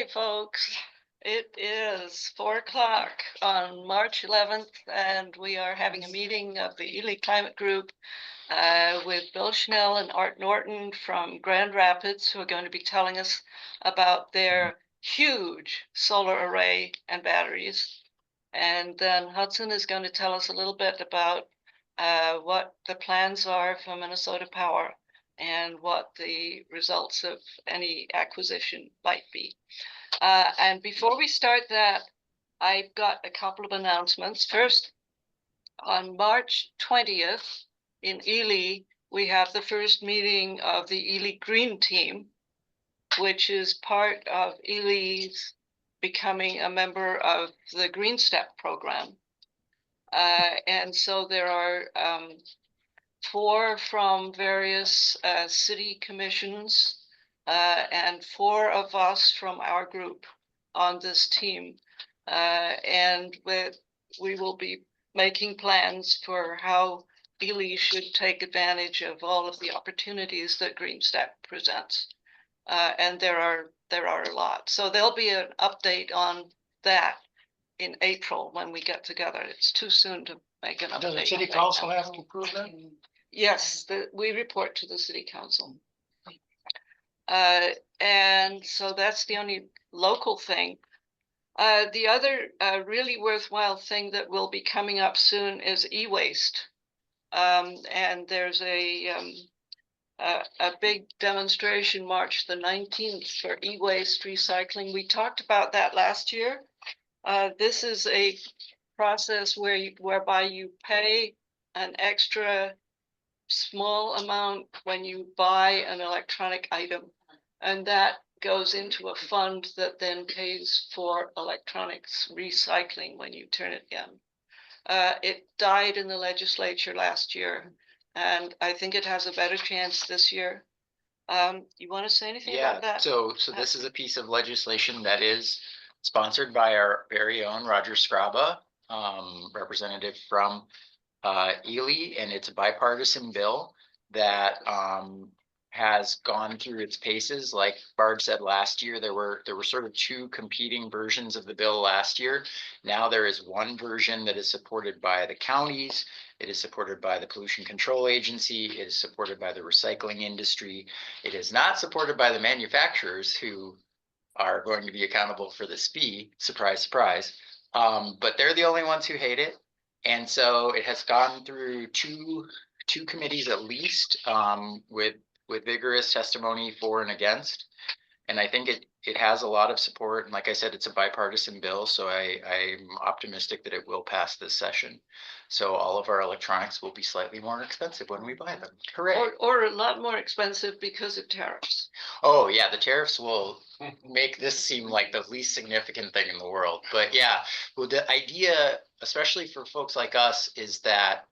right, folks. It is 4 o'clock on March 11th, and we are having a meeting of the Ely Climate Group with Bill Schnell and Art Norton from Grand Rapids, who are going to be telling us about their huge solar array and batteries. And then Hudson is going to tell us a little bit about what the plans are for Minnesota Power and what the results of any acquisition might be. And before we start that, I've got a couple of announcements. First, on March 20th in Ely, we have the first meeting of the Ely Green Team, which is part of Ely's becoming a member of the Green Step program. And so there are 4 from various city commissions and 4 of us from our group on this team. And we will be making plans for how Ely should take advantage of all of the opportunities that Green Step presents. And there are a lot. So there'll be an update on that in April when we get together. It's too soon to make an update. Does the city council have to approve that? Yes, we report to the city council. And so that's the only local thing. The other really worthwhile thing that will be coming up soon is e-waste. And there's a big demonstration March the 19th for e-waste recycling. We talked about that last year. This is a process whereby you pay an extra small amount when you buy an electronic item, and that goes into a fund that then pays for electronics recycling when you turn it in. It died in the legislature last year, and I think it has a better chance this year. You want to say anything about that? So this is a piece of legislation that is sponsored by our very own Roger Scraba, representative from Ely, and it's a bipartisan bill that has gone through its paces. Like Barb said last year, there were sort of 2 competing versions of the bill last year. Now there is one version that is supported by the counties. It is supported by the Pollution Control Agency. It is supported by the recycling industry. It is not supported by the manufacturers, who are going to be accountable for this fee. Surprise, surprise. But they're the only ones who hate it. And so it has gone through two committees at least, with vigorous testimony for and against. And I think it has a lot of support. And like I said, it's a bipartisan bill, so I'm optimistic that it will pass this session. So all of our electronics will be slightly more expensive when we buy them. Hooray! Or a lot more expensive because of tariffs. Oh yeah, the tariffs will make this seem like the least significant thing in the world. But yeah, well, the idea, especially for folks like us, is that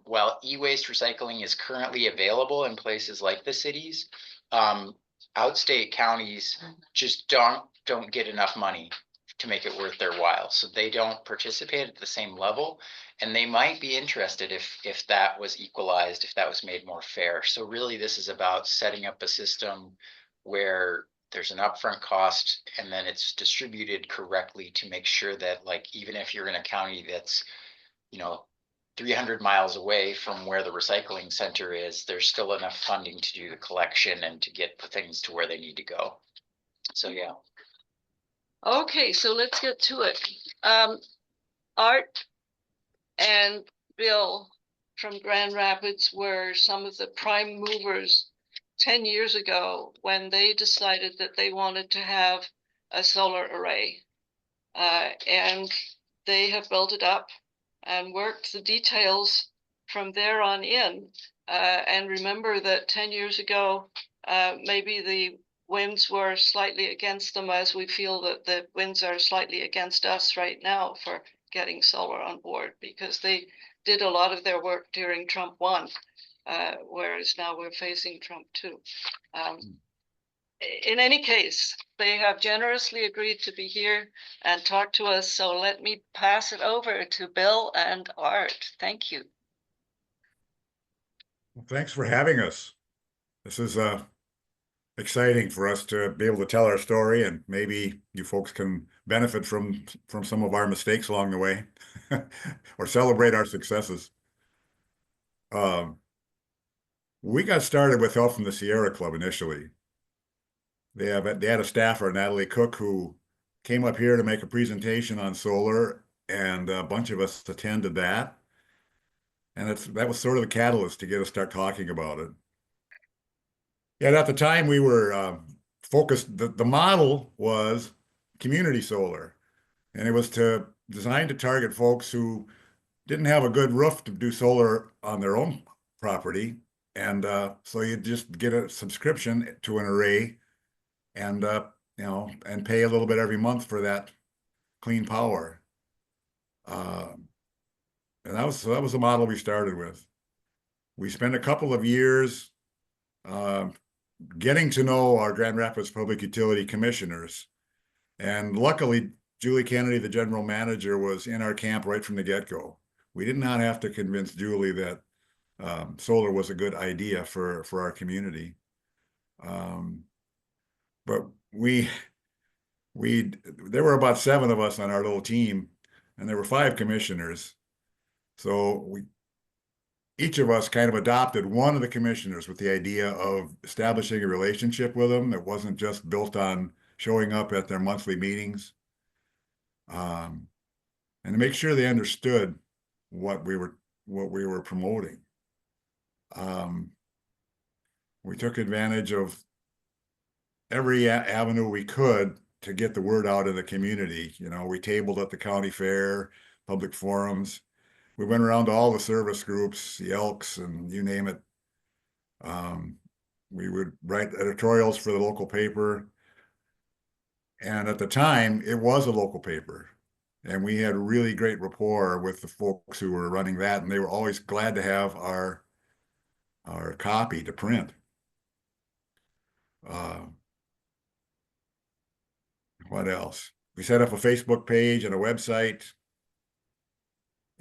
while e-waste recycling is currently available in places like the cities, outstate counties just don't get enough money to make it worth their while. So they don't participate at the same level, and they might be interested if that was equalized, if that was made more fair. So really this is about setting up a system where there's an upfront cost and then it's distributed correctly to make sure that, like, even if you're in a county that's, 300 miles away from where the recycling center is, there's still enough funding to do the collection and to get the things to where they need to go. So yeah. Okay, so let's get to it. Art and Bill from Grand Rapids were some of the prime movers 10 years ago when they decided that they wanted to have a solar array. And they have built it up and worked the details from there on in. And remember that 10 years ago, maybe the winds were slightly against them, as we feel that the winds are slightly against us right now for getting solar on board, because they did a lot of their work during Trump 1, whereas now we're facing Trump 2. In any case, they have generously agreed to be here and talk to us. So let me pass it over to Bill and Art. Thank you. Well, thanks for having us. This is exciting for us to be able to tell our story, and maybe you folks can benefit from some of our mistakes along the way or celebrate our successes. We got started with help from the Sierra Club initially. They had a staffer, Natalie Cook, who came up here to make a presentation on solar, and a bunch of us attended that. And that was sort of the catalyst to get us start talking about it. And at the time, we were focused. The model was community solar, and it was designed to target folks who didn't have a good roof to do solar on their own property, and so you just get a subscription to an array, and and pay a little bit every month for that clean power. And that was the model we started with. We spent a couple of years getting to know our Grand Rapids Public Utility Commissioners. And luckily, Julie Kennedy, the general manager, was in our camp right from the get-go. We did not have to convince Julie that solar was a good idea for our community. But there were about 7 of us on our little team, and there were 5 commissioners. So each of us kind of adopted one of the commissioners with the idea of establishing a relationship with them that wasn't just built on showing up at their monthly meetings, and to make sure they understood what we were promoting. We took advantage of every avenue we could to get the word out in the community. We tabled at the county fair, public forums. We went around to all the service groups, the Elks, and you name it. We would write editorials for the local paper. And at the time, it was a local paper. And we had really great rapport with the folks who were running that. And they were always glad to have our copy to print. What else? We set up a Facebook page and a website.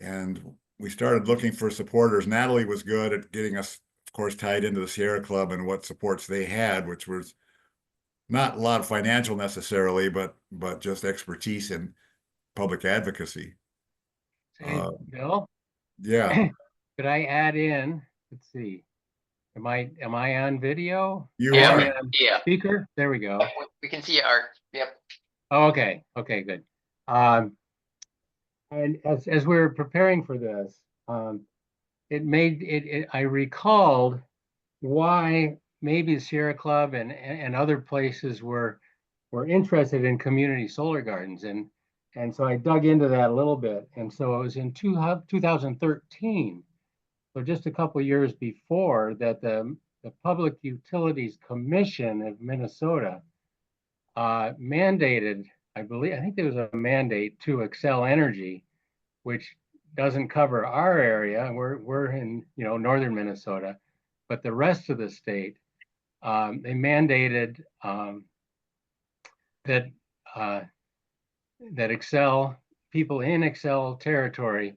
And we started looking for supporters. Natalie was good at getting us, of course, tied into the Sierra Club and what supports they had, which was not a lot of financial necessarily, but just expertise in public advocacy. Hey, Bill, Yeah, could I add in? Let's see. Am I on video? you Yeah. are. Yeah, Speaker? There we go. we can see Art. Yep. Oh, okay, good. And as we were preparing for this, I recalled why maybe the Sierra Club and other places were interested in community solar gardens, and so I dug into that a little bit. And so it was in 2013, so just a couple of years before that, the Public Utilities Commission of Minnesota mandated, I think there was a mandate to Xcel Energy, which doesn't cover our area. We're in northern Minnesota, but the rest of the state, they mandated that Xcel people in Xcel territory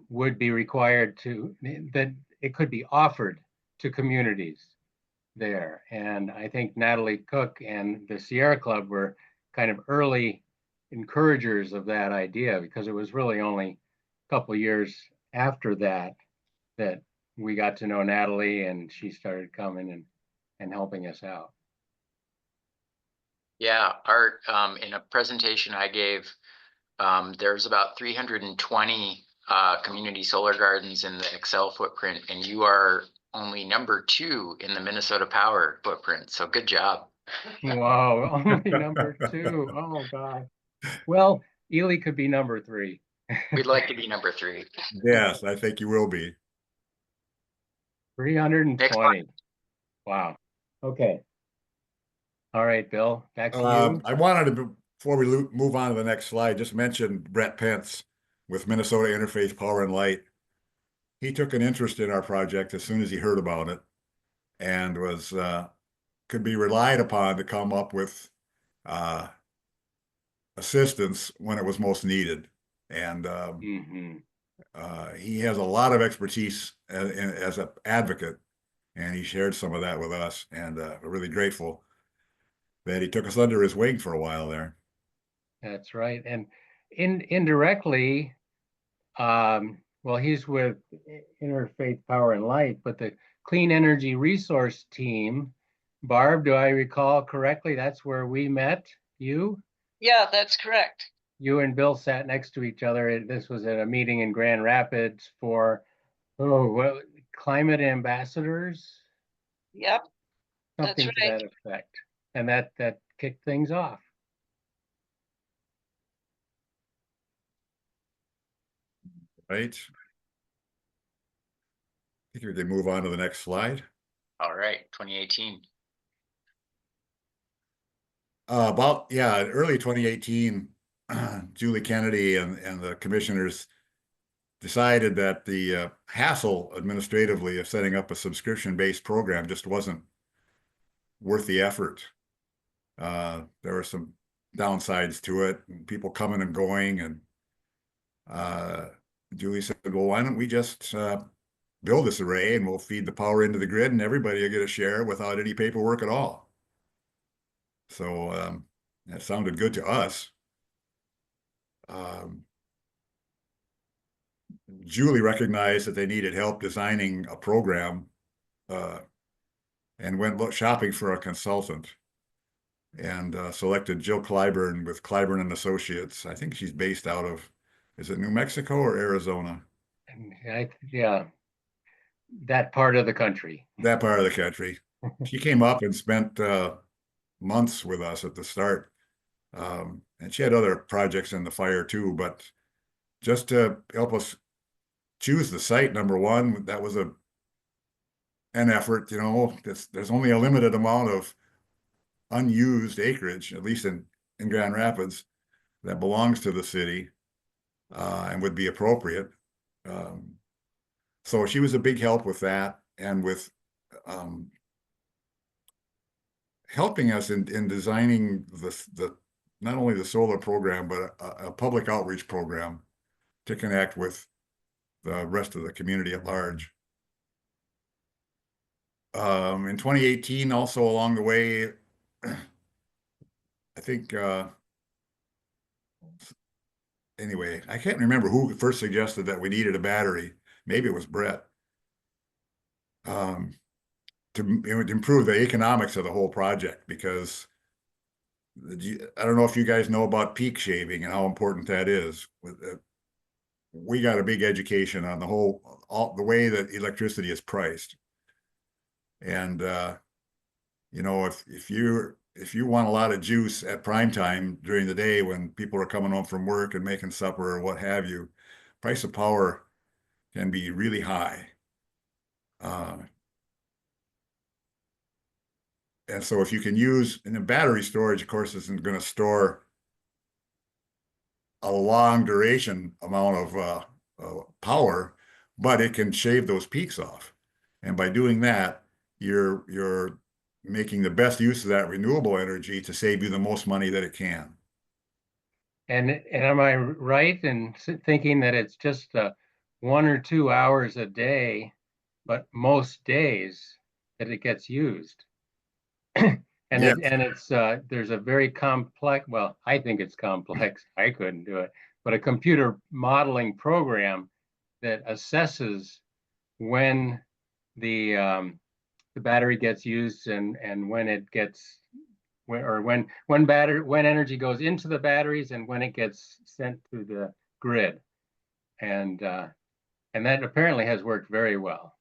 would be required that it could be offered to communities there. And I think Natalie Cook and the Sierra Club were kind of early encouragers of that idea, because it was really only a couple of years after that we got to know Natalie, and she started coming and helping us out. Yeah, Art, in a presentation I gave, there's about 320 community solar gardens in the Xcel footprint, and you are only number 2 in the Minnesota Power footprint. So good job. Wow, only number 2. Oh God. Well, Ely could be number 3. We'd like to be number 3. Yes, I think you will be. 320. Wow. Okay. All right, Bill, back to you. I wanted to, before we move on to the next slide, just mention Brett Pence with Minnesota Interfaith Power and Light. He took an interest in our project as soon as he heard about it, and was could be relied upon to come up with assistance when it was most needed. And he has a lot of expertise as an advocate, and he shared some of that with us, and we're really grateful. that he took us under his wing for a while there. That's right. And indirectly, well, he's with Interfaith Power and Light, but the Clean Energy Resource Team, Barb, do I recall correctly? That's where we met you? Yeah, that's correct. You and Bill sat next to each other. This was at a meeting in Grand Rapids for, oh, what, climate ambassadors? Yep, that's Something to right. that effect. And that kicked things off. Right. I think we can move on to the next slide. All right, 2018. In early 2018, Julie Kennedy and the commissioners decided that the hassle administratively of setting up a subscription-based program just wasn't worth the effort. There were some downsides to it, and people coming and going, and Julie said, well, why don't we just build this array and we'll feed the power into the grid and everybody will get a share without any paperwork at all. So that sounded good to us. Julie recognized that they needed help designing a program and went shopping for a consultant and selected Jill Clyburn with Clyburn and Associates. I think she's based out of, is it New Mexico or Arizona? And yeah, that part of the country. That part of the country. She came up and spent months with us at the start. And she had other projects in the fire too, but just to help us choose the site, number one, that was an effort. You know, there's only a limited amount of unused acreage, at least in Grand Rapids, that belongs to the city and would be appropriate. So she was a big help with that and with helping us in designing the not only the solar program, but a public outreach program to connect with the rest of the community at large. In 2018, also along the way, I think, anyway, I can't remember who first suggested that we needed a battery. Maybe it was Brett. To improve the economics of the whole project, because I don't know if you guys know about peak shaving and how important that is. We got a big education on the way that electricity is priced. And you know, if you want a lot of juice at prime time during the day when people are coming home from work and making supper or what have you, price of power can be really high. And so if you can use, and the battery storage, of course, isn't going to store a long duration amount of power, but it can shave those peaks off. And by doing that, you're making the best use of that renewable energy to save you the most money that it can. And am I right in thinking that it's just 1 or 2 hours a day, but most days that it gets used? And Yes. it's there's a very complex, well, I think it's complex. I couldn't do it, but a computer modeling program that assesses when the battery gets used and when it gets when energy goes into the batteries and when it gets sent to the grid, and that apparently has worked very well.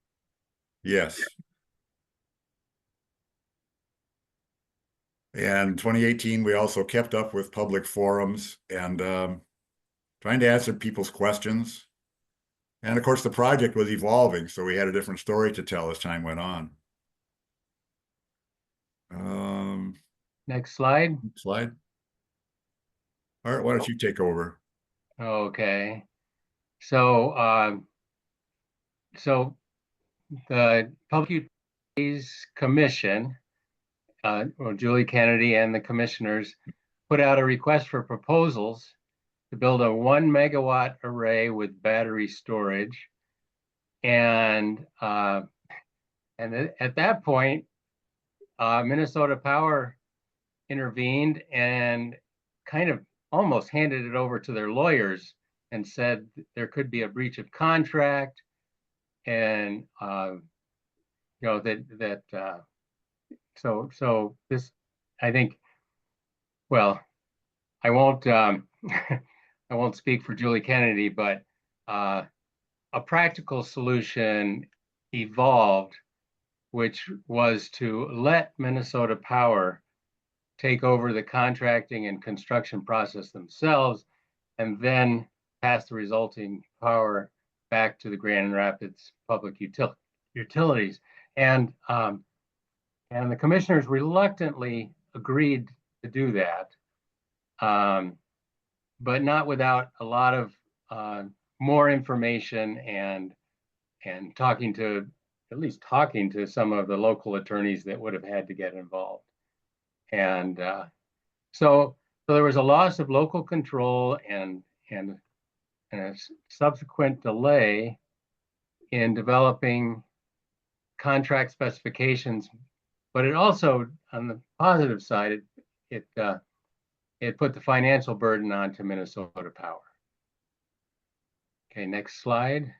Yes. And in 2018, we also kept up with public forums and trying to answer people's questions. And of course, the project was evolving, so we had a different story to tell as time went on. Next slide. Slide. Art, why don't you take over? Okay. So the Public Utilities Commission, or Julie Kennedy and the commissioners, put out a request for proposals to build a 1 megawatt array with battery storage. And at that point, Minnesota Power intervened and kind of almost handed it over to their lawyers and said there could be a breach of contract, and so this, I think, well, I won't I won't speak for Julie Kennedy, but a practical solution evolved, which was to let Minnesota Power take over the contracting and construction process themselves, and then pass the resulting power back to the Grand Rapids Public Utilities. And the commissioners reluctantly agreed to do that, but not without a lot of more information and talking to, at least talking to some of the local attorneys that would have had to get involved. And so there was a loss of local control and a subsequent delay in developing contract specifications. But it also, on the positive side, it put the financial burden onto Minnesota Power. Okay, next slide.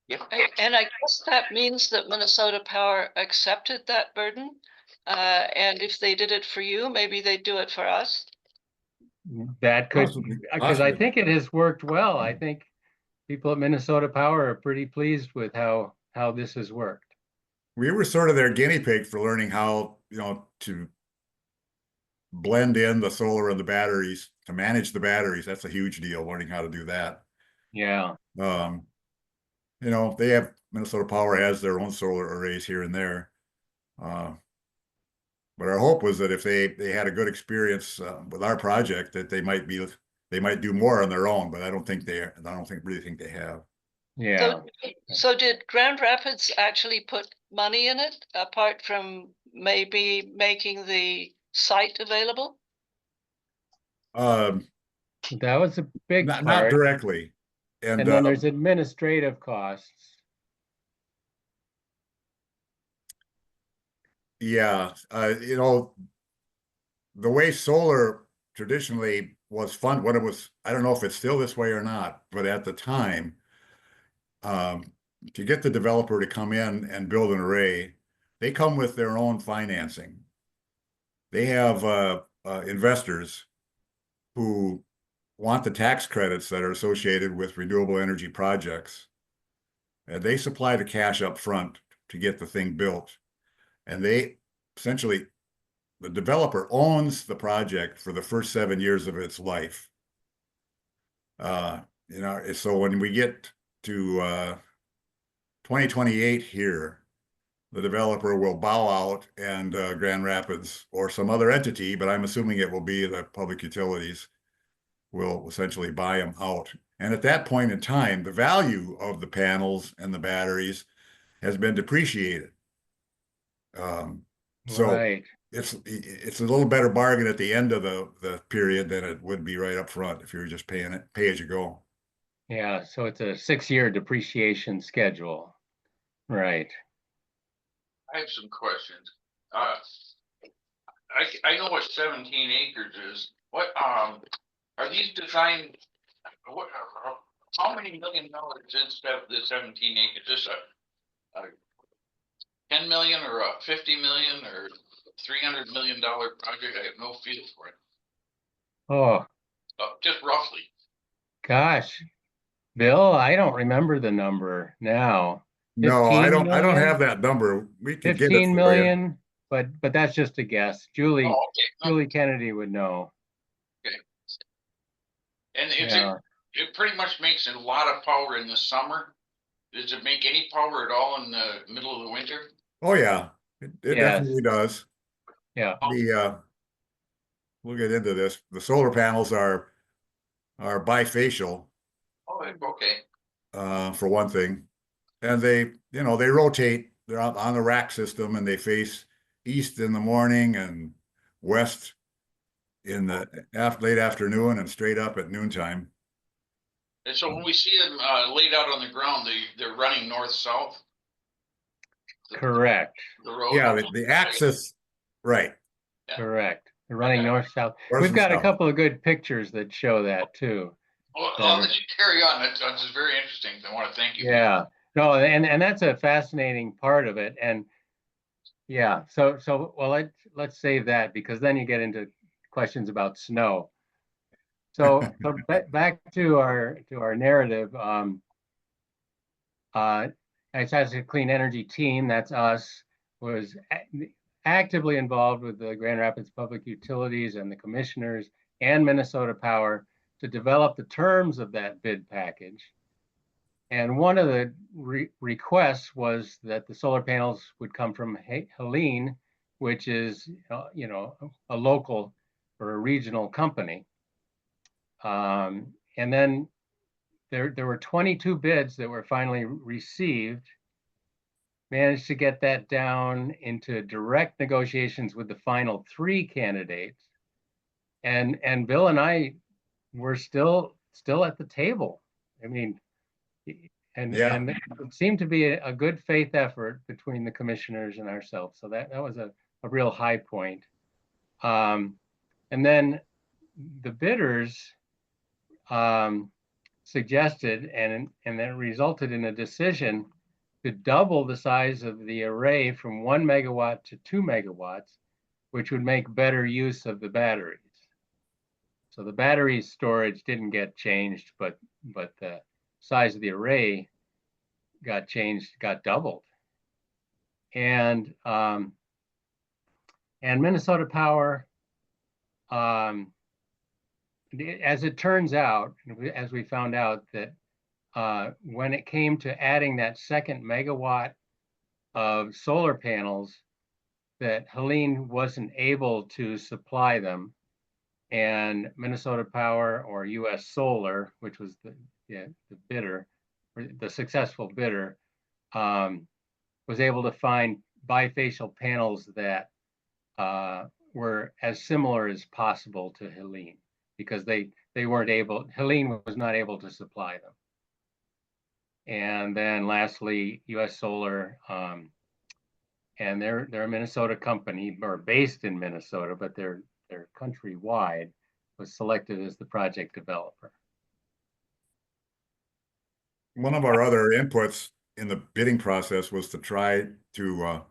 Yep. And I guess that means that Minnesota Power accepted that burden. And if they did it for you, maybe they'd do it for us. That could, Possibly. because I think it has worked well. I think people at Minnesota Power are pretty pleased with how this has worked. We were sort of their guinea pig for learning how, to blend in the solar and the batteries, to manage the batteries. That's a huge deal, learning how to do that. Yeah. They have, Minnesota Power has their own solar arrays here and there. But our hope was that if they had a good experience with our project, that they might do more on their own. But I don't really think they have. Yeah. So did Grand Rapids actually put money in it, apart from maybe making the site available? That was a big Not part. directly. And then there's administrative costs. Yeah, the way solar traditionally was fun, when it was, I don't know if it's still this way or not, but at the time, to get the developer to come in and build an array, they come with their own financing. They have investors who want the tax credits that are associated with renewable energy projects. And they supply the cash up front to get the thing built. And they essentially, the developer owns the project for the first 7 years of its life. So when we get to 2028 here, the developer will bow out, and Grand Rapids or some other entity, but I'm assuming it will be the public utilities, will essentially buy them out. And at that point in time, the value of the panels and the batteries has been depreciated. So Right. it's a little better bargain at the end of the period than it would be right up front if you were just paying it, pay as you go. Yeah, so it's a 6-year depreciation schedule. Right. I have some questions. I know what 17 acres is. What are these designed? What? How many $1 million is the 17 acres? Is this a 10 million or a 50 million or $300 million project? I have no feel for it. Oh, Just roughly. gosh, Bill, I don't remember the number now. No, I don't million? have that number. We could get it 15 for you. million, but that's just a guess. Julie Okay. Julie Kennedy would know. And Yeah. it pretty much makes a lot of power in the summer. Does it make any power at all in the middle of the winter? Oh yeah, it Yes. definitely does. Yeah. We'll get into this. The solar panels are bifacial, Oh, okay. for one thing, and they rotate. They're on the rack system, and they face east in the morning and west in the late afternoon and straight up at noontime. And so when we see them laid out on the ground, they're running north-south. Correct. The road. Yeah, the axis, right. Yeah. Correct. They're running Okay. north-south. North We've and got a south. couple of good pictures that show that too. Well, I'll let you carry on. That's very interesting. I want to thank you. Yeah, no, and that's a fascinating part of it. And yeah, so well, let's save that because then you get into questions about snow. So back to our narrative. Access Clean Energy Team, that's us, was actively involved with the Grand Rapids Public Utilities and the commissioners and Minnesota Power to develop the terms of that bid package. And one of the requests was that the solar panels would come from Helene, which is a local or a regional company. And then there were 22 bids that were finally received. Managed to get that down into direct negotiations with the final 3 candidates. And Bill and I were still at the table. I mean, and it seemed to be a good faith effort between the commissioners and ourselves. So that was a real high point. And then the bidders suggested, and that resulted in a decision to double the size of the array from 1 megawatt to 2 megawatts, which would make better use of the batteries. So the battery storage didn't get changed, but the size of the array got changed, got doubled. And Minnesota Power, as it turns out, as we found out that when it came to adding that 2nd megawatt of solar panels, that Helene wasn't able to supply them, and Minnesota Power or US Solar, which was the bidder, or the successful bidder, was able to find bifacial panels that were as similar as possible to Helene, because they weren't able, Helene was not able to supply them. And then lastly, US Solar, and they're a Minnesota company, or based in Minnesota, but they're countrywide, was selected as the project developer. One of our other inputs in the bidding process was to try to,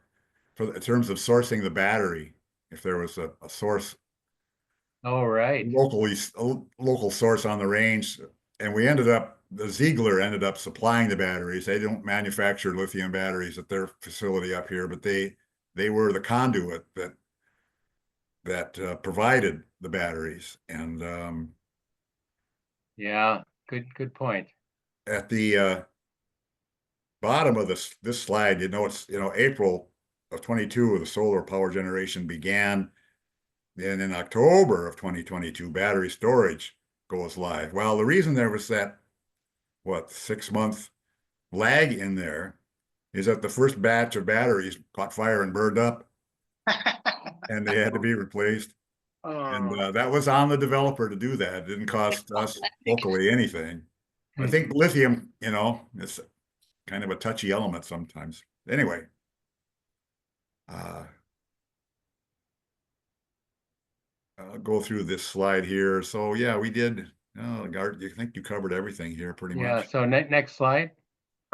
in terms of sourcing the battery, if there was a source, Oh, right. local source on the range, and the Ziegler ended up supplying the batteries. They don't manufacture lithium batteries at their facility up here, but they were the conduit that provided the batteries. And yeah, good point. At the bottom of this slide, it's April of 22, the solar power generation began. Then in October of 2022, battery storage goes live. Well, the reason there was that 6-month lag in there is that the first batch of batteries caught fire and burned up, and they had to be replaced. And that was on the developer to do that. It didn't cost us locally anything. I think lithium, it's kind of a touchy element sometimes. Anyway, I'll go through this slide here. So yeah, we did. Oh, Gart, you think you covered everything here pretty much? Yeah. So next slide.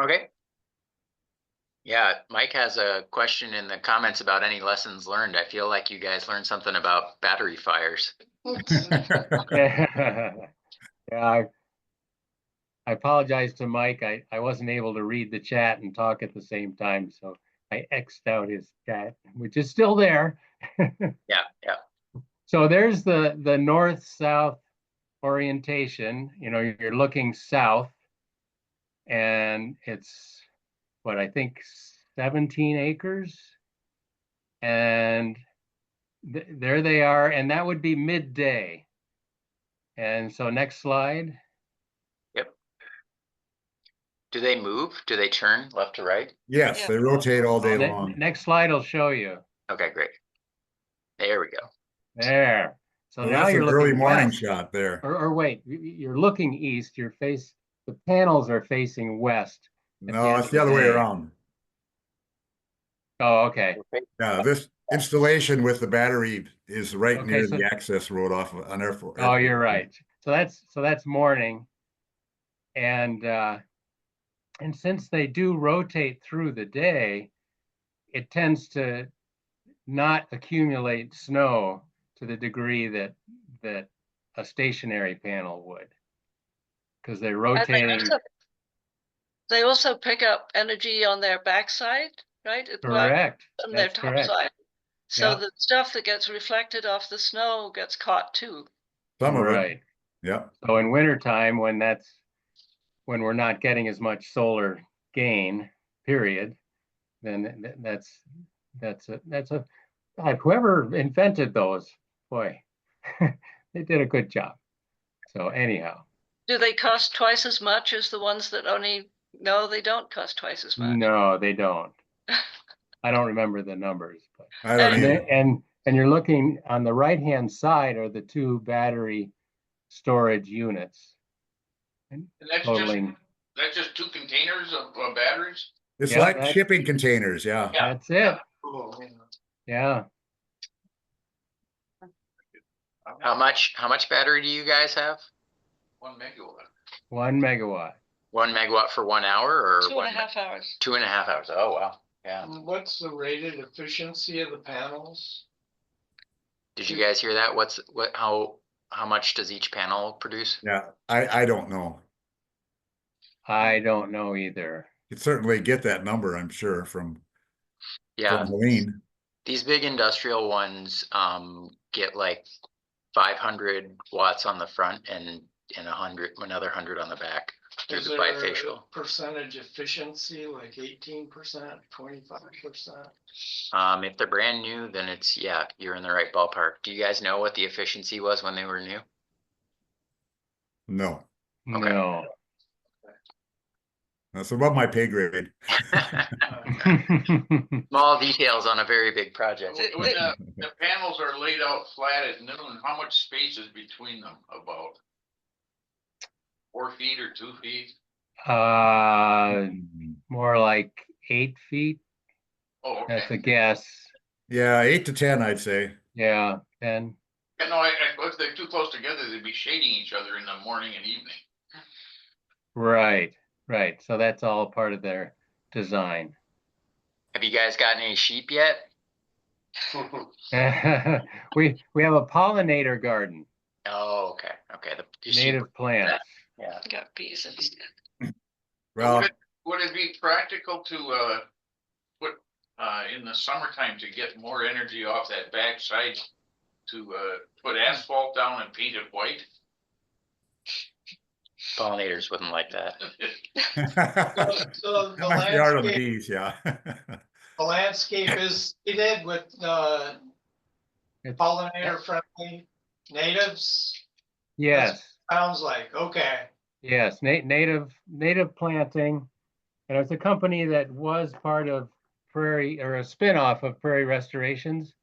Okay. Yeah, Mike has a question in the comments about any lessons learned. I feel like you guys learned something about battery fires. Yeah, I apologize to Mike. I wasn't able to read the chat and talk at the same time, so I X'd out his chat, which is still there. Yeah. So there's the north-south orientation. You're looking south, and it's what I think 17 acres, and there they are, and that would be midday. And so next slide. Yep. Do they move? Do they turn left to right? Yes, Yeah. they rotate all day long. Next slide will show you. Okay, great. There we go. There. So now that's you're an looking early morning west. shot there. Or wait, you're looking east. The panels are facing west. No, it's the other way around. Oh, okay. Yeah, this installation with the battery is right Okay, near so- the access road off of, on airport. Oh, you're right. So that's morning. And since they do rotate through the day, it tends to not accumulate snow to the degree that a stationary panel would, because they're And rotating. they also pick up energy on their backside, right? Correct. On their That's top correct. side. So Yeah. the stuff that gets reflected off the snow gets caught too. Some of it, Right. yeah. So in wintertime, when we're not getting as much solar gain, period, then that's a God, whoever invented those, boy, they did a good job. So anyhow, Do they cost twice as much as the ones that only, no, they don't cost twice as much. no, they don't. I don't remember the numbers, but I don't And- either. and you're looking on the right-hand side are the two battery storage units. And that's Totaling, just 2 containers of batteries? It's Yeah, like that's- shipping containers, yeah. Yeah. that's it. Oh, Yeah. How much battery do you guys have? 1 megawatt. 1 megawatt. 1 megawatt for 1 hour or 2.5 hours. 2.5 hours? Oh, wow. Yeah. What's the rated efficiency of the panels? Did you guys hear that? How much does each panel produce? Yeah, I don't know. I don't know either. You'd certainly get that number, I'm sure, from Yeah, Helene. these big industrial ones, get like 500 watts on the front and another 100 on the back through Is the there a bifacial. percentage efficiency, like 18%, 25%? If they're brand new, then yeah, you're in the right ballpark. Do you guys know what the efficiency was when they were new? No, Okay. No. that's above my pay grade. Small details on a very big project. When the panels are laid out flat at noon, how much space is between them about? 4 feet or 2 feet? More like 8 feet. Oh, That's okay. a guess. Yeah, 8 to 10, I'd say. Yeah, 10. Yeah, no, if they're too close together, they'd be shading each other in the morning and evening. Right, right. So that's all part of their design. Have you guys gotten any sheep yet? We have a pollinator garden, Oh, okay, okay. The sheep- native plants. Yeah. Got bees instead. Well, Would it be practical to, put, in the summertime to get more energy off that backside? To, put asphalt down and paint it white? Pollinators wouldn't like that. So that might be hard on the bees, yeah. The landscape is seeded with It's- pollinator friendly natives, Yes, sounds like, okay. yes, native planting. And it's a company that was part of Prairie, or a spinoff of Prairie Restorations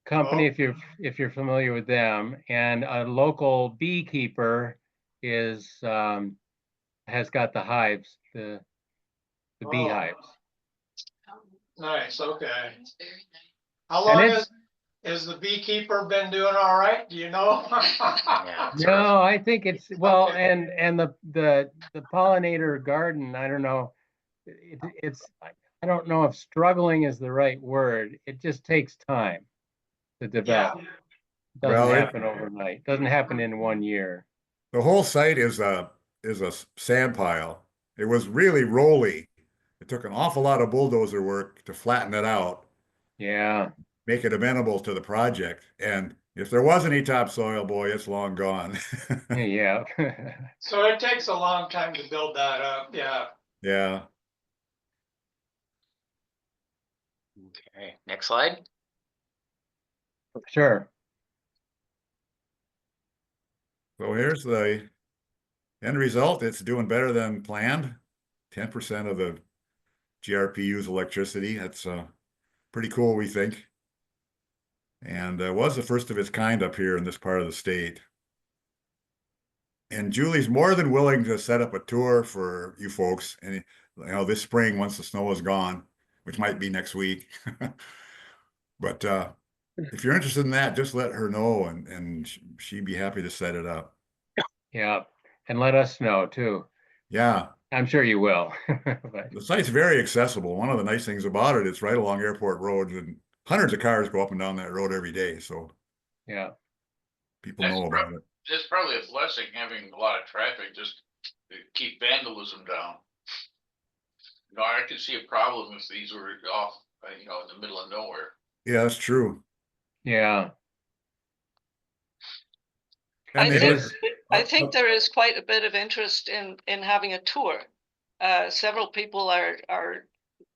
Company, Oh. if you're familiar with them. And a local beekeeper has got the hives, the Oh. beehives. Nice, okay. How And long it's- is the beekeeper been doing all right? Do you know? Yeah, it's rough. No, I think it's, well, Okay. and the pollinator garden, I don't know. I don't know if struggling is the right word. It just takes time to develop. Well, Doesn't it- happen overnight. Doesn't happen in 1 year. The whole site is a sand pile. It was really rolly. It took an awful lot of bulldozer work to flatten it out, Yeah, make it amenable to the project. And if there was any topsoil, boy, it's long gone. yeah. So it takes a long time to build that up, yeah. Yeah. Okay, next slide. Sure. So here's the end result. It's doing better than planned. 10% of the GRP use electricity. That's pretty cool, we think. And was the first of its kind up here in this part of the state. And Julie's more than willing to set up a tour for you folks, and you know, this spring once the snow is gone, which might be next week. But if you're interested in that, just let her know, and she'd be happy to set it up. Yeah, and let us know too. Yeah, I'm sure you will. But the site's very accessible. One of the nice things about it, it's right along airport roads, and hundreds of cars go up and down that road every day. So yeah, people know about it. It's probably a blessing having a lot of traffic just to keep vandalism down. You know, I could see a problem if these were off, you know, in the middle of nowhere. Yeah, that's true. yeah, And I they it think, is. I think there is quite a bit of interest in having a tour. Several people are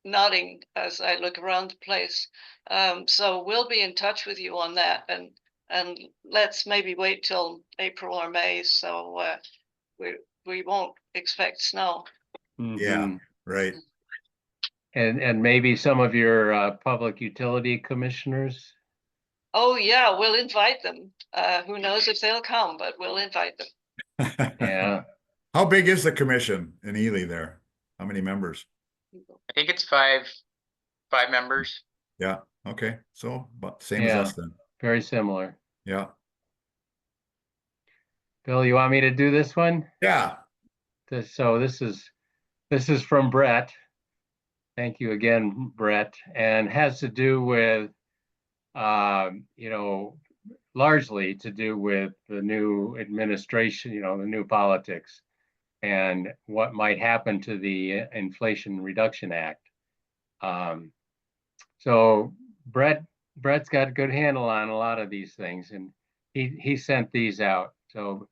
nodding as I look around the place. So we'll be in touch with you on that, and let's maybe wait till April or May, so we won't expect snow. Yeah, Mhm. right. And maybe some of your public utility commissioners. Oh yeah, we'll invite them. Who knows if they'll come, but we'll invite them. Yeah, How big is the commission in Ely there? How many members? I think it's five members. Yeah, okay. So about same as yeah, us then. very similar. Yeah. Bill, you want me to do this one? Yeah. So this is from Brett. Thank you again, Brett, and has to do with you know, largely to do with the new administration, you know, the new politics and what might happen to the Inflation Reduction Act. So Brett's got a good handle on a lot of these things, and he sent these out. So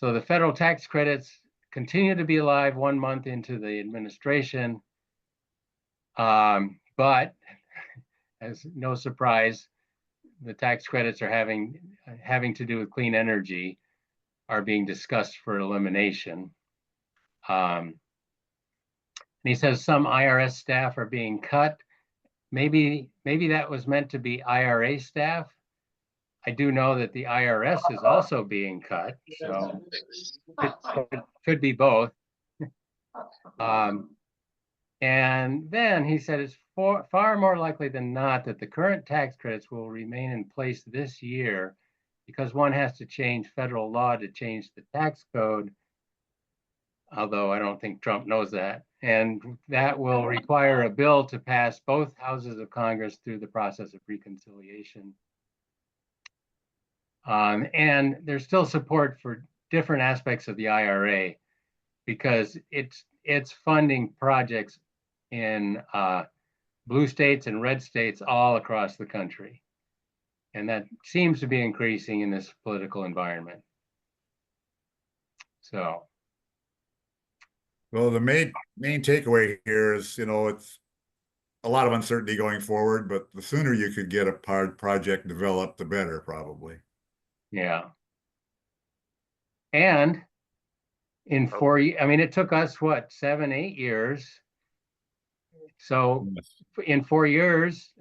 the federal tax credits continue to be alive 1 month into the administration, but as no surprise, the tax credits are having to do with clean energy are being discussed for elimination. And he says some IRS staff are being cut. Maybe that was meant to be IRA staff. I do know that the IRS is also being cut, so it could be both. And then he said it's far more likely than not that the current tax credits will remain in place this year because one has to change federal law to change the tax code, although I don't think Trump knows that. And that will require a bill to pass both houses of Congress through the process of reconciliation. And there's still support for different aspects of the IRA because it's funding projects in blue states and red states all across the country. And that seems to be increasing in this political environment. So. Well, the main takeaway here is, you know, it's a lot of uncertainty going forward, but the sooner you could get a project developed, the better, probably. Yeah. And in 4 years, I mean, it took us what, 7, 8 years. So in 4 years,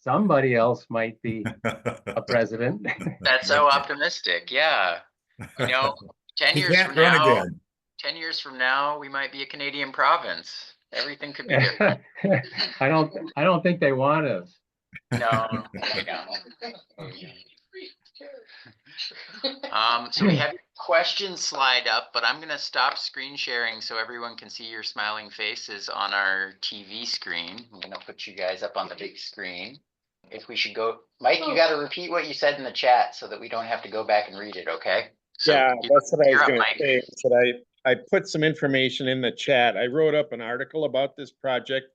somebody else might be a president. That's so optimistic. Yeah. You know, 10 He years can't from run now, again. 10 years from now, we might be a Canadian province. Everything could be different. I don't think they want us. No, they don't. So we have your question slide up, but I'm gonna stop screen sharing so everyone can see your smiling faces on our TV screen. I'm gonna put you guys up on the big screen. If we should go, Mike, you gotta repeat what you said in the chat so that we don't have to go back and read it, okay? So Yeah, that's what I was you're up, gonna Mike. say. That I put some information in the chat. I wrote up an article about this project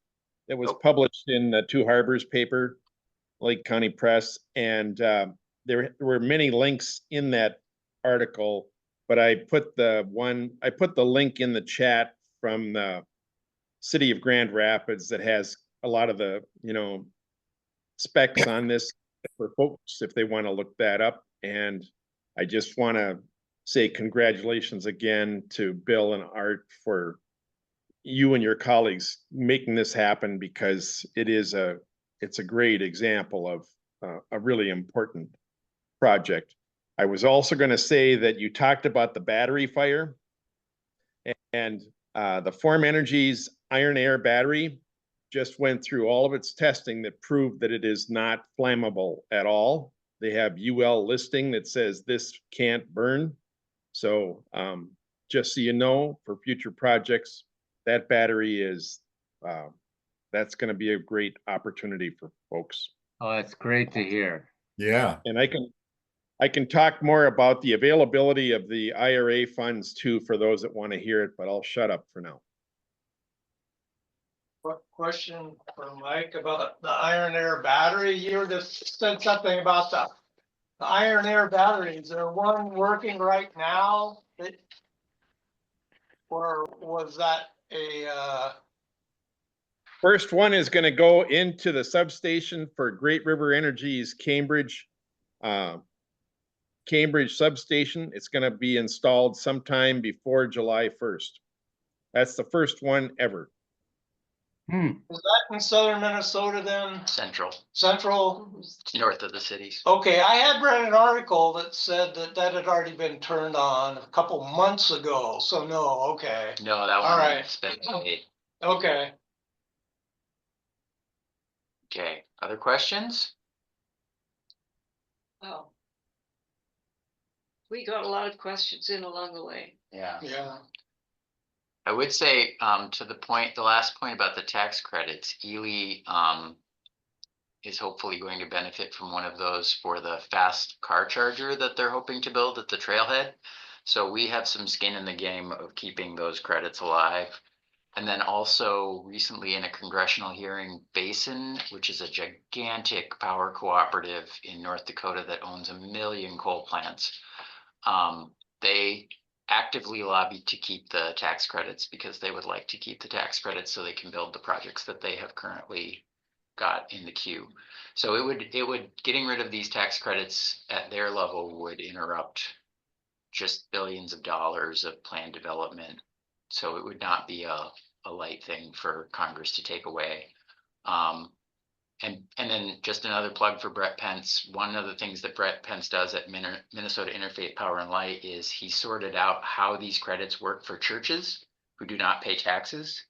that was published in the Two Harbors paper, Lake County Press, and there were many links in that article. But I put the link in the chat from the city of Grand Rapids that has a lot of the specs on this for folks if they want to look that up. And I just want to say congratulations again to Bill and Art for you and your colleagues making this happen, because it's a great example of a really important project. I was also going to say that you talked about the battery fire, and the Form Energy's iron air battery just went through all of its testing that proved that it is not flammable at all. They have UL listing that says this can't burn. So just so you know, for future projects, that battery is, that's going to be a great opportunity for folks. Oh, that's great to hear. Yeah. And I can talk more about the availability of the IRA funds too, for those that want to hear it, but I'll shut up for now. Question for Mike about the iron air battery. You just said something about the iron air battery. Is there one working right now? Or was that a, First one is going to go into the substation for Great River Energy's Cambridge substation. It's going to be installed sometime before July 1st. That's the first one ever. Hmm. is that in southern Minnesota then? Central, Central? north of the cities. Okay, I had read an article that said that that had already been turned on a couple months ago, so no, okay, No, that All right. one's been made. okay. Okay, other questions? Oh. We got a lot of questions in along the way. Yeah. Yeah. I would say, to the last point about the tax credits, Ely, is hopefully going to benefit from one of those for the fast car charger that they're hoping to build at the trailhead. So we have some skin in the game of keeping those credits alive. And then also recently in a congressional hearing, Basin, which is a gigantic power cooperative in North Dakota that owns 1 million coal plants. They actively lobbied to keep the tax credits because they would like to keep the tax credits so they can build the projects that they have currently got in the queue. So it would getting rid of these tax credits at their level would interrupt just billions of dollars of planned development. So it would not be a light thing for Congress to take away. And then just another plug for Brett Pence. One of the things that Brett Pence does at Minnesota Interfaith Power and Light is he sorted out how these credits work for churches who do not pay taxes.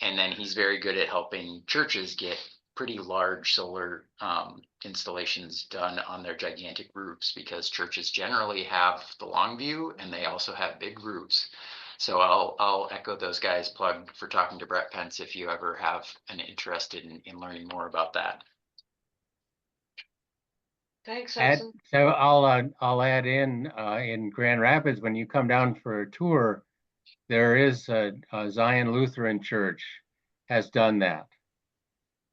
And then he's very good at helping churches get pretty large solar installations done on their gigantic roofs, because churches generally have the long view and they also have big roofs. So I'll echo those guys' plug for talking to Brett Pence if you ever have an interest in learning more about that. Thanks, Add, Hudson. so I'll add in Grand Rapids, when you come down for a tour, there is a Zion Lutheran Church has done that.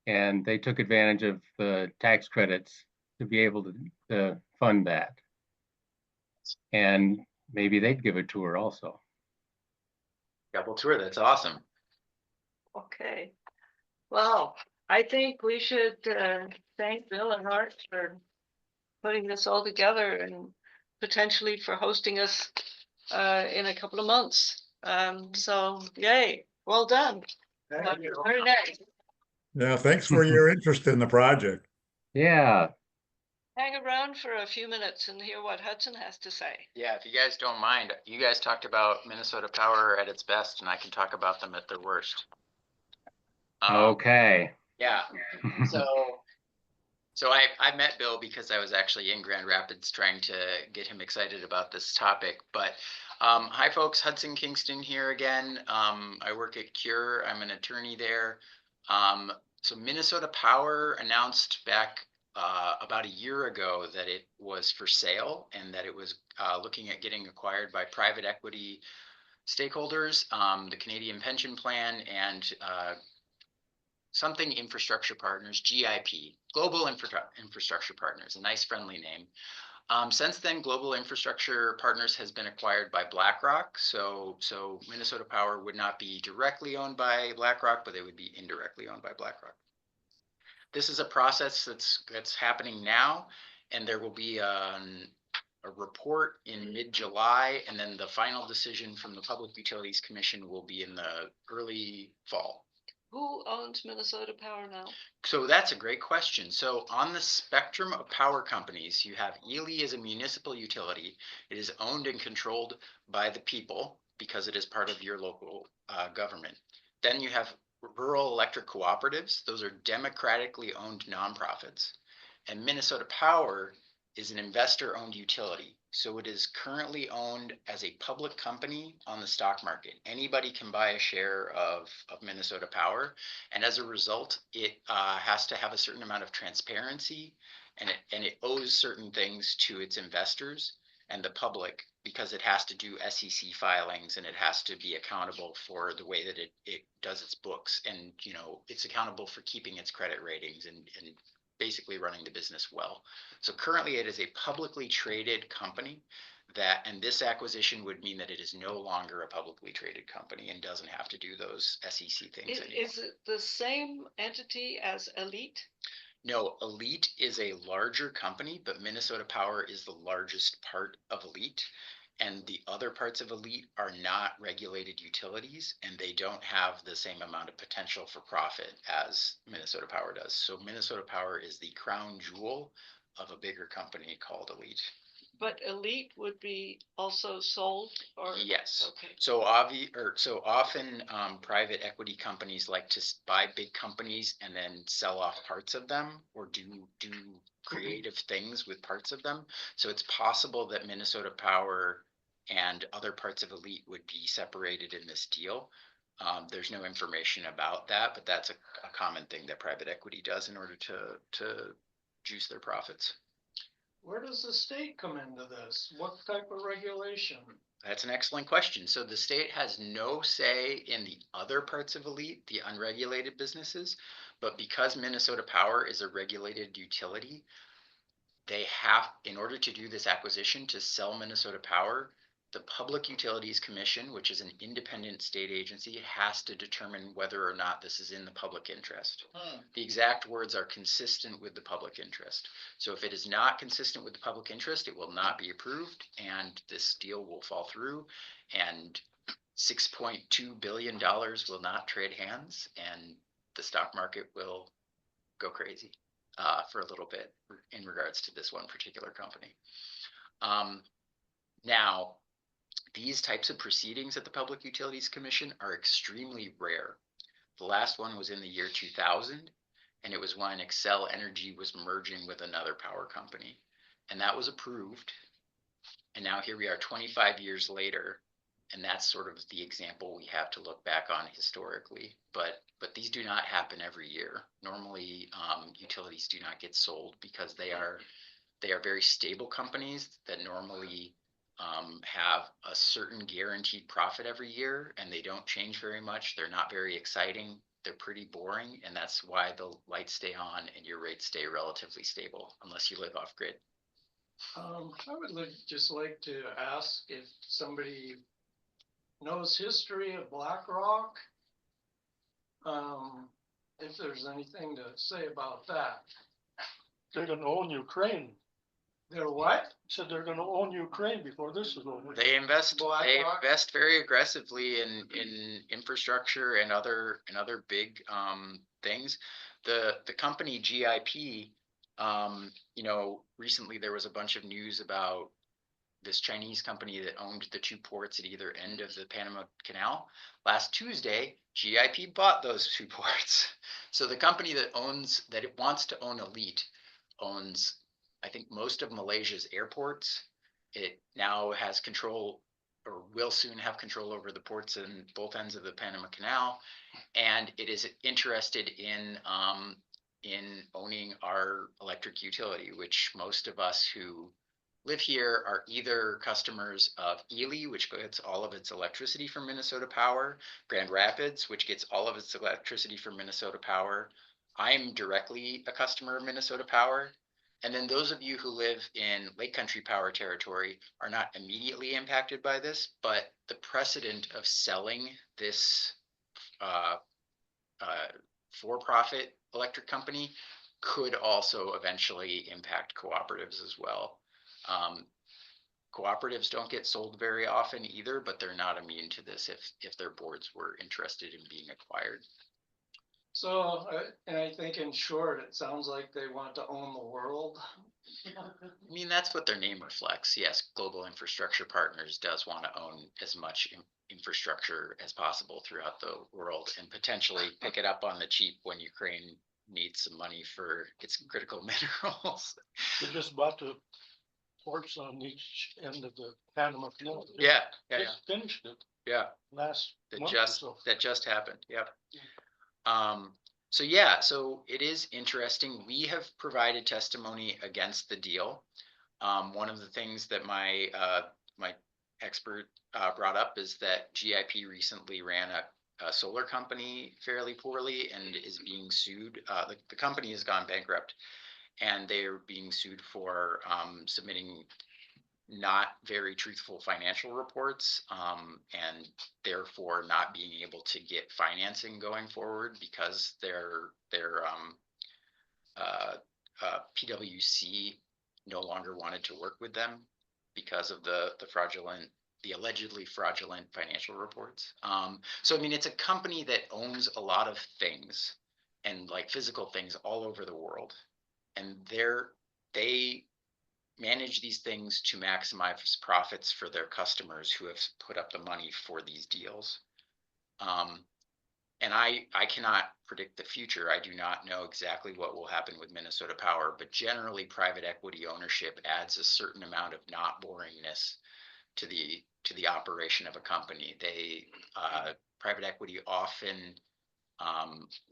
And they took advantage of the tax credits to be able to fund that. And maybe they'd give a tour also. Double tour, that's awesome. Okay. Well, I think we should thank Bill and Art for putting this all together and potentially for hosting us in a couple of months. So yay, well done. Thank you. Very nice. Yeah, thanks for your interest in the project. Yeah, Hang around for a few minutes and hear what Hudson has to say. Yeah, if you guys don't mind, you guys talked about Minnesota Power at its best, and I can talk about them at their worst. okay. Yeah, so I met Bill because I was actually in Grand Rapids trying to get him excited about this topic. But hi folks, Hudson Kingston here again. I work at Cure. I'm an attorney there. So Minnesota Power announced back about a year ago that it was for sale and that it was looking at getting acquired by private equity stakeholders, the Canadian Pension Plan, and something Infrastructure Partners, GIP, Global Infrastructure Partners, a nice friendly name. Since then, Global Infrastructure Partners has been acquired by BlackRock. So Minnesota Power would not be directly owned by BlackRock, but they would be indirectly owned by BlackRock. This is a process that's happening now, and there will be a report in mid-July, and then the final decision from the Public Utilities Commission will be in the early fall. Who owns Minnesota Power now? So that's a great question. So on the spectrum of power companies, you have Ely as a municipal utility. It is owned and controlled by the people because it is part of your local government. Then you have rural electric cooperatives. Those are democratically owned nonprofits. And Minnesota Power is an investor-owned utility. So it is currently owned as a public company on the stock market. Anybody can buy a share of Minnesota Power. And as a result, it has to have a certain amount of transparency, and it owes certain things to its investors and the public, because it has to do SEC filings and it has to be accountable for the way that it does its books. And, you know, it's accountable for keeping its credit ratings and basically running the business well. So currently it is a publicly traded company that, and this acquisition would mean that it is no longer a publicly traded company and doesn't have to do those SEC things anymore. Is it the same entity as Elite? No, Elite is a larger company, but Minnesota Power is the largest part of Elite. And the other parts of Elite are not regulated utilities, and they don't have the same amount of potential for profit as Minnesota Power does. So Minnesota Power is the crown jewel of a bigger company called Elite. But Elite would be also sold, or? Yes. Okay. So so often private equity companies like to buy big companies and then sell off parts of them, or do creative things with parts of them. So it's possible that Minnesota Power and other parts of Elite would be separated in this deal. There's no information about that, but that's a common thing that private equity does in order to juice their profits. Where does the state come into this? What type of regulation? That's an excellent question. So the state has no say in the other parts of Elite, the unregulated businesses, but because Minnesota Power is a regulated utility, they have, in order to do this acquisition to sell Minnesota Power, the Public Utilities Commission, which is an independent state agency, has to determine whether or not this is in the public interest. The exact words are consistent with the public interest. So if it is not consistent with the public interest, it will not be approved, and this deal will fall through, and $6.2 billion will not trade hands, and the stock market will go crazy for a little bit in regards to this one particular company. Now, these types of proceedings at the Public Utilities Commission are extremely rare. The last one was in the year 2000, and it was when Xcel Energy was merging with another power company, and that was approved. And now here we are 25 years later, and that's sort of the example we have to look back on historically. But these do not happen every year. Normally, utilities do not get sold because they are very stable companies that normally have a certain guaranteed profit every year, and they don't change very much. They're not very exciting. They're pretty boring, and that's why the lights stay on and your rates stay relatively stable unless you live off grid. I would just like to ask if somebody knows history of BlackRock. If there's anything to say about that. They're gonna own Ukraine. They're what? Said they're gonna own Ukraine before this is over. They invest BlackRock? very aggressively in infrastructure and other big things. The company GIP, you know, recently there was a bunch of news about this Chinese company that owned the two ports at either end of the Panama Canal. Last Tuesday, GIP bought those two ports. So the company that it wants to own Elite owns, I think, most of Malaysia's airports. It now has control, or will soon have control, over the ports in both ends of the Panama Canal, and it is interested in owning our electric utility, which most of us who live here are either customers of Ely, which gets all of its electricity from Minnesota Power, Grand Rapids, which gets all of its electricity from Minnesota Power. I'm directly a customer of Minnesota Power. And then those of you who live in Lake Country Power territory are not immediately impacted by this, but the precedent of selling this for-profit electric company could also eventually impact cooperatives as well. Cooperatives don't get sold very often either, but they're not immune to this if their boards were interested in being acquired. So, and I think in short, it sounds like they want to own the world. I mean, that's what their name reflects. Yes, Global Infrastructure Partners does want to own as much infrastructure as possible throughout the world and potentially pick it up on the cheap when Ukraine needs some money for its critical minerals. They just bought the ports on each end of the Panama Canal. They Yeah, yeah, just finished it yeah. last That month or just, so. that just happened, yep. So yeah, so it is interesting. We have provided testimony against the deal. One of the things that my expert brought up is that GIP recently ran a solar company fairly poorly and is being sued. The company has gone bankrupt and they're being sued for submitting not very truthful financial reports, and therefore not being able to get financing going forward because their PwC no longer wanted to work with them because of the allegedly fraudulent financial reports. So I mean, it's a company that owns a lot of things and like physical things all over the world, and they manage these things to maximize profits for their customers who have put up the money for these deals. And I cannot predict the future. I do not know exactly what will happen with Minnesota Power, but generally private equity ownership adds a certain amount of not boringness to the operation of a company. Private equity often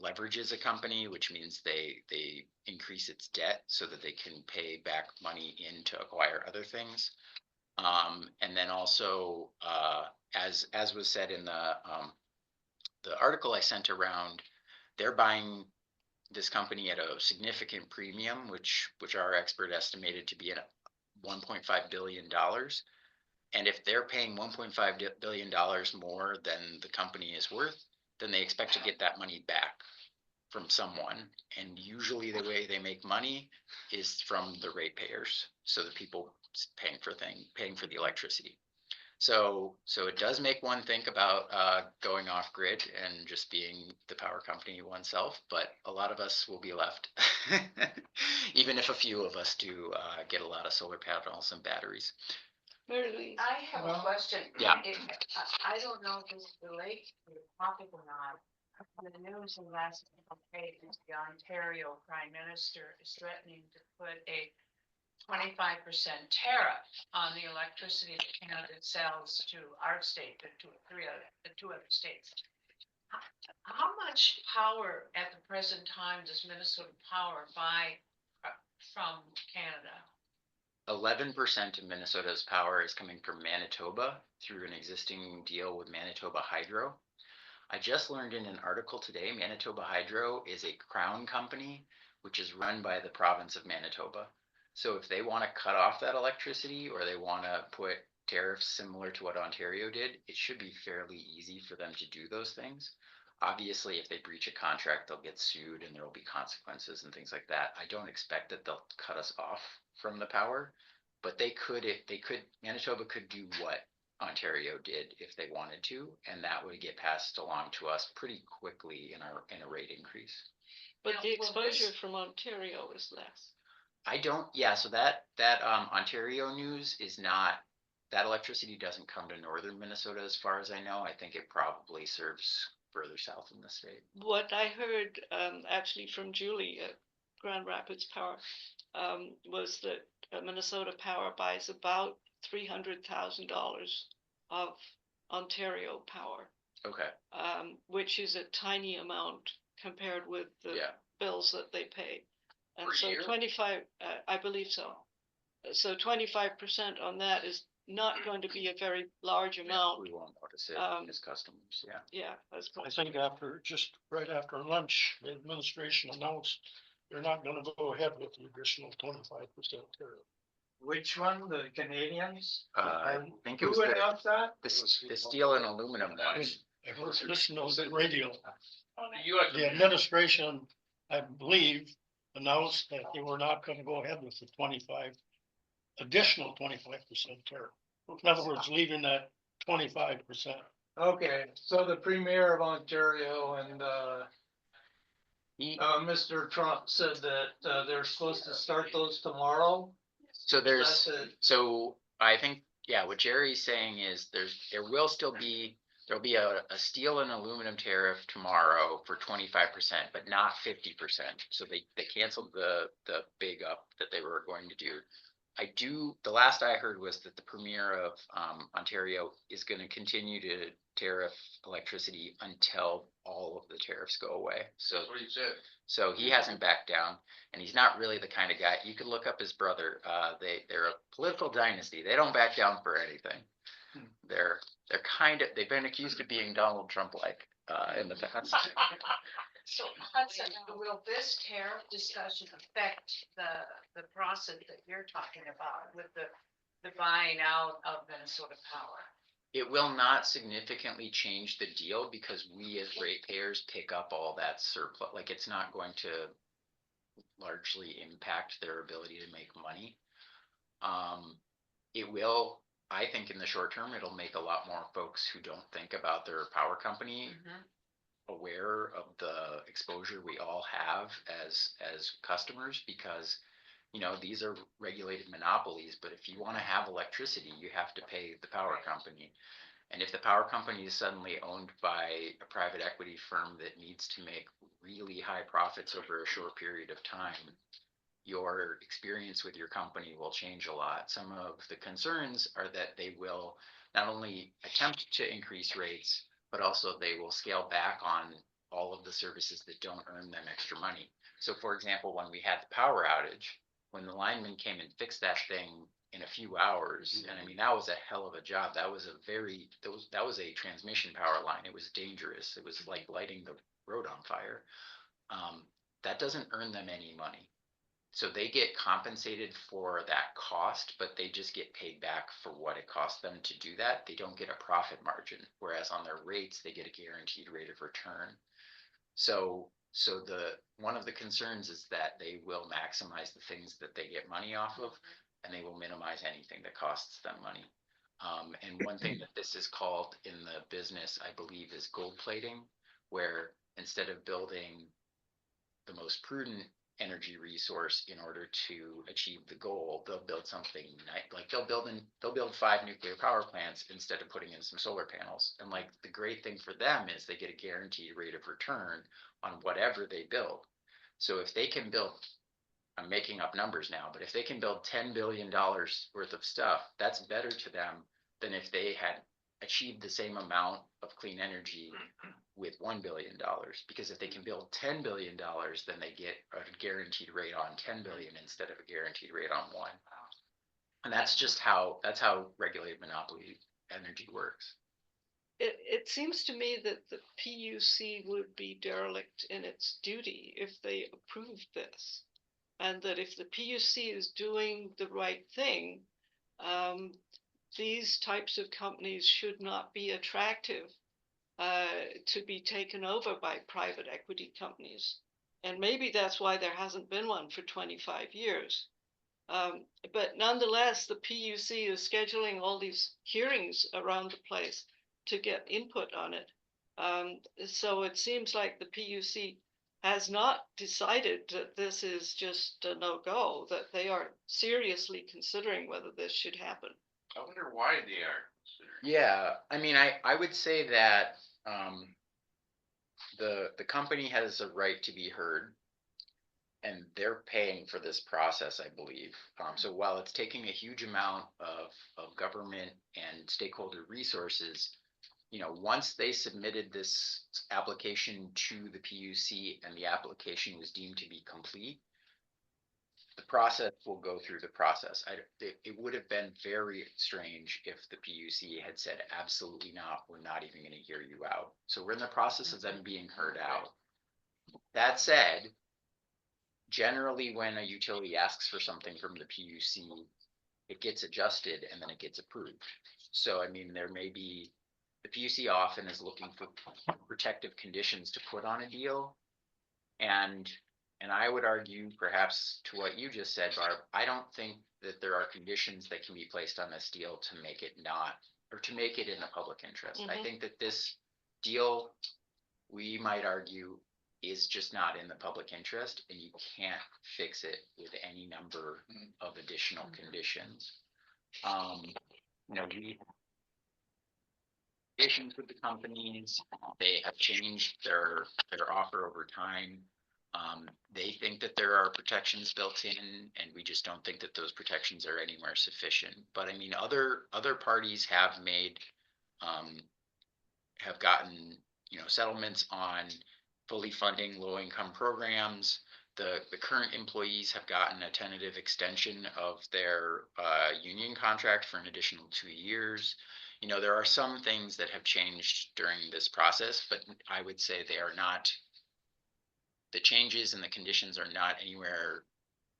leverages a company, which means they increase its debt so that they can pay back money in to acquire other things. And then also, as was said in the article I sent around, they're buying this company at a significant premium, which our expert estimated to be at $1.5 billion. And if they're paying $1.5 billion more than the company is worth, then they expect to get that money back from someone. And usually the way they make money is from the ratepayers. So the people paying for the electricity. So it does make one think about going off grid and just being the power company oneself, but a lot of us will be left, even if a few of us do get a lot of solar panels and batteries. Mary Lee, I have a question. Yeah. I don't know if this relates to the topic or not. The news in the last couple of days, the Ontario Prime Minister is threatening to put a 25% tariff on the electricity that Canada sells to our state, the two other states. How much power at the present time does Minnesota Power buy from Canada? 11% of Minnesota's power is coming from Manitoba through an existing deal with Manitoba Hydro. I just learned in an article today, Manitoba Hydro is a crown company, which is run by the province of Manitoba. So if they want to cut off that electricity or they want to put tariffs similar to what Ontario did, it should be fairly easy for them to do those things. Obviously, if they breach a contract, they'll get sued and there will be consequences and things like that. I don't expect that they'll cut us off from the power, but Manitoba could do what Ontario did if they wanted to, and that would get passed along to us pretty quickly in a rate increase. but Yeah, the well, exposure this- from Ontario is less. So that Ontario news is not, that electricity doesn't come to northern Minnesota as far as I know. I think it probably serves further south in the state. What I heard actually from Julie at Grand Rapids Power was that Minnesota Power buys about $300,000 of Ontario power, Okay, which is a tiny amount compared with the yeah, bills that they pay. And Per so year? 25, I believe so. So 25% on that is not going to be a very large amount. we won't notice it as customers, yeah. Yeah, that's I think right after lunch, the administration announced they're not gonna go ahead with the additional 25% tariff. Which one, the Canadians? I think it was Who announced that? the steel and aluminum one. I was listening on the radio. You had The administration, I believe, announced that they were not gonna go ahead with the additional 25% tariff. In other words, leaving that 25%. Okay, so the Premier of Ontario and Mr. Trump said that they're supposed to start those tomorrow. So That's it. so I think, yeah, what Jerry's saying is there will still be there'll be a steel and aluminum tariff tomorrow for 25%, but not 50%. So they canceled the big up that they were going to do. The last I heard was that the premier of Ontario is going to continue to tariff electricity until all of the tariffs go away. So That's what he said. so he hasn't backed down, and he's not really the kind of guy. You could look up his brother. They're a political dynasty. They don't back down for anything. They're they've been accused of being Donald Trump-like in the past. So Hudson, will this tariff discussion affect the process that you're talking about with the buying out of Minnesota Power? It will not significantly change the deal because we as ratepayers pick up all that surplus. Like, it's not going to largely impact their ability to make money. It will, I think in the short term, it'll make a lot more folks who don't think about their power company aware of the exposure we all have as customers, because these are regulated monopolies, but if you want to have electricity, you have to pay the power company. And if the power company is suddenly owned by a private equity firm that needs to make really high profits over a short period of time, your experience with your company will change a lot. Some of the concerns are that they will not only attempt to increase rates, but also they will scale back on all of the services that don't earn them extra money. So for example, when we had the power outage, when the lineman came and fixed that thing in a few hours, and I mean, that was a hell of a job. That was a transmission power line. It was dangerous. It was like lighting the road on fire. That doesn't earn them any money. So they get compensated for that cost, but they just get paid back for what it cost them to do that. They don't get a profit margin, whereas on their rates, they get a guaranteed rate of return. So one of the concerns is that they will maximize the things that they get money off of, and they will minimize anything that costs them money. And one thing that this is called in the business, I believe, is gold plating, where instead of building the most prudent energy resource in order to achieve the goal, they'll build something like they'll build 5 nuclear power plants instead of putting in some solar panels. And like, the great thing for them is they get a guaranteed rate of return on whatever they build. So if they can build, I'm making up numbers now, but if they can build $10 billion worth of stuff, that's better to them than if they had achieved the same amount of clean energy with $1 billion, because if they can build $10 billion, then they get a guaranteed rate on 10 billion instead of a guaranteed rate on 1. And that's how regulated monopoly energy works. It seems to me that the PUC would be derelict in its duty if they approved this. And that if the PUC is doing the right thing, these types of companies should not be attractive to be taken over by private equity companies. And maybe that's why there hasn't been one for 25 years. But nonetheless, the PUC is scheduling all these hearings around the place to get input on it. So it seems like the PUC has not decided that this is just a no-go, that they are seriously considering whether this should happen. I wonder why they are considering. Yeah, I mean, I would say that the company has a right to be heard, and they're paying for this process, I believe. So while it's taking a huge amount of government and stakeholder resources, once they submitted this application to the PUC and the application was deemed to be complete, the process will go through the process. It would have been very strange if the PUC had said, absolutely not, we're not even going to hear you out. So we're in the process of them being heard out. That said, generally when a utility asks for something from the PUC, it gets adjusted and then it gets approved. So, I mean, there may be, the PUC often is looking for protective conditions to put on a deal. And I would argue, perhaps to what you just said, Barb, I don't think that there are conditions that can be placed on this deal to make it not, or to make it in the public interest. I think that this deal, we might argue, is just not in the public interest, and you can't fix it with any number of additional conditions. negotiations with the companies. They have changed their offer over time. They think that there are protections built in, and we just don't think that those protections are anywhere sufficient. But I mean, other parties have made, have gotten, settlements on fully funding low-income programs. The current employees have gotten a tentative extension of their union contract for an additional 2 years. There are some things that have changed during this process, but I would say they are not, the changes and the conditions are not anywhere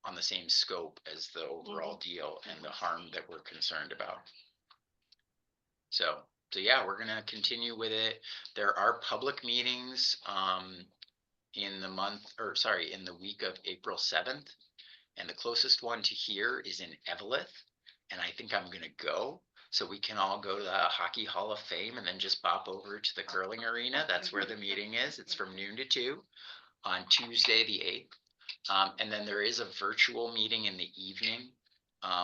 on the same scope as the overall deal and the harm that we're concerned about. So yeah, we're gonna continue with it. There are public meetings in the week of April 7th. And the closest one to here is in Eveleth. And I think I'm gonna go, so we can all go to the Hockey Hall of Fame and then just bop over to the curling arena. That's where the meeting is. It's from noon to 2 on Tuesday, the 8th. And then there is a virtual meeting in the evening,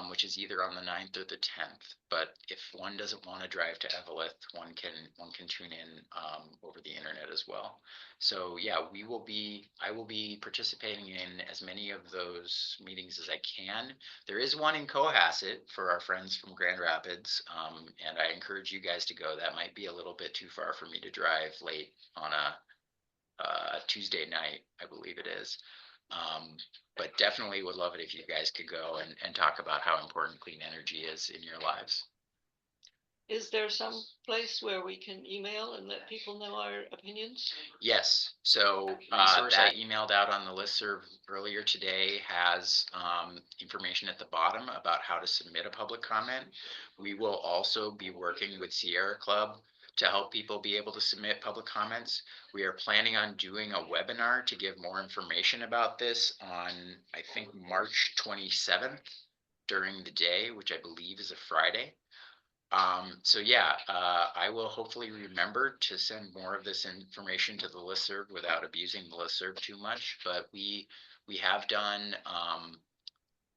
which is either on the 9th or the 10th. But if one doesn't want to drive to Eveleth, one can tune in over the internet as well. So yeah, I will be participating in as many of those meetings as I can. There is one in Cohasset for our friends from Grand Rapids, and I encourage you guys to go. That might be a little bit too far for me to drive late on a Tuesday night, I believe it is. But definitely would love it if you guys could go and talk about how important clean energy is in your lives. Is there some place where we can email and let people know our opinions? Yes, so resource I emailed out on the listserv earlier today has information at the bottom about how to submit a public comment. We will also be working with Sierra Club to help people be able to submit public comments. We are planning on doing a webinar to give more information about this on, I think, March 27th during the day, which I believe is a Friday. So yeah, I will hopefully remember to send more of this information to the listserv without abusing the listserv too much, but we have done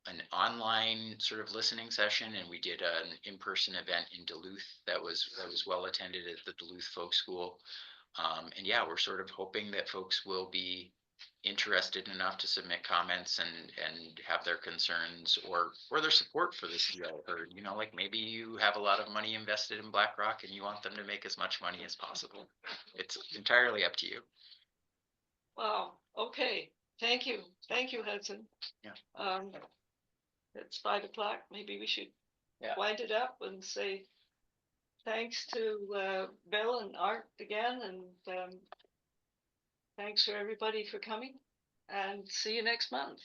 an online sort of listening session, and we did an in-person event in Duluth that was well attended at the Duluth Folk School. And yeah, we're sort of hoping that folks will be interested enough to submit comments and have their concerns or their support for this deal. Or, like maybe you have a lot of money invested in BlackRock and you want them to make as much money as possible. It's entirely up to you. Wow, okay, thank you, Hudson. Yeah. It's 5 o'clock, maybe we should wind it up and say thanks to Bill and Art again, and thanks for everybody for coming, and see you next month.